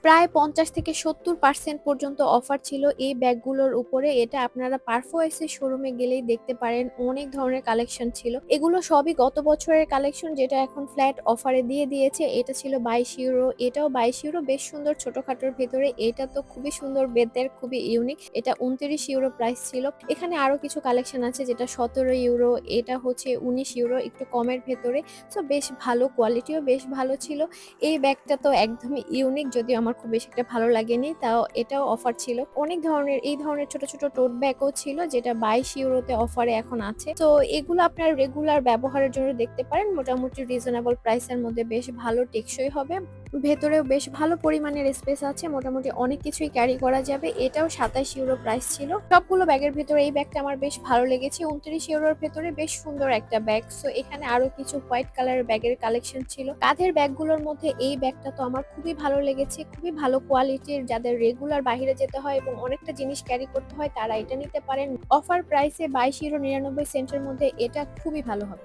প্রায় ৫০-৭০% পর্যন্ত অফার ছিল এই ব্যাগগুলোর উপরে। এটা আপনারা পারফোয়েস এর শোরুমে গেলেই দেখতে পারেন। অনেক ধরনের কালেকশন ছিল। এগুলো সবই গত বছরের কালেকশন, যেটা এখন ফ্ল্যাট অফারে দিয়ে দিয়েছে। এটা ছিল €২২, এটাও €২২, বেশ সুন্দর ছোটখাটোর ভেতরে। এটা তো খুবই সুন্দর বেতের, খুবই ইউনিক। এটা €২৯ প্রাইস ছিল। এখানে আরো কিছু কালেকশন আছে যেটা €১৭, এটা হচ্ছে €১৯, একটু কমের ভেতরে। সো বেশ ভালো, কোয়ালিটিও বেশ ভালো ছিল। এই ব্যাগটা তো একদমই ইউনিক, যদিও আমার খুব বেশি একটা ভালো লাগেনি। তাও এটাও অফার ছিল। অনেক ধরনের এই ধরনের ছোট, ছোট টোট ব্যাগও ছিল যেটা €২২ তে অফারে এখন আছে। তো এগুলো আপনার রেগুলার ব্যবহারের জন্য দেখতে পারেন। মোটামুটি রিজনেবল প্রাইস এর মধ্যে বেশ ভালো টেকসই হবে। ভেতরেও বেশ ভালো পরিমাণের স্পেস আছে। মোটামুটি অনেক কিছুই ক্যারি করা যাবে। এটাও €২৭ প্রাইস ছিল। সবগুলো ব্যাগের ভেতরে এই ব্যাগটা আমার বেশ ভালো লেগেছে। €২৯ এর ভেতরে বেশ সুন্দর একটা ব্যাগ। সো এখানে আরো কিছু হোয়াইট কালারের ব্যাগের কালেকশন ছিল। কাঁধের ব্যাগগুলোর মধ্যে এই ব্যাগটা তো আমার খুবই ভালো লেগেছে। খুবই ভালো কোয়ালিটির, যাদের রেগুলার বাহিরে যেতে হয় এবং অনেকটা জিনিস ক্যারি করতে হয় তারা এটা নিতে পারেন। অফার প্রাইসে €২২.৯৯ এর মধ্যে এটা খুবই ভালো হবে।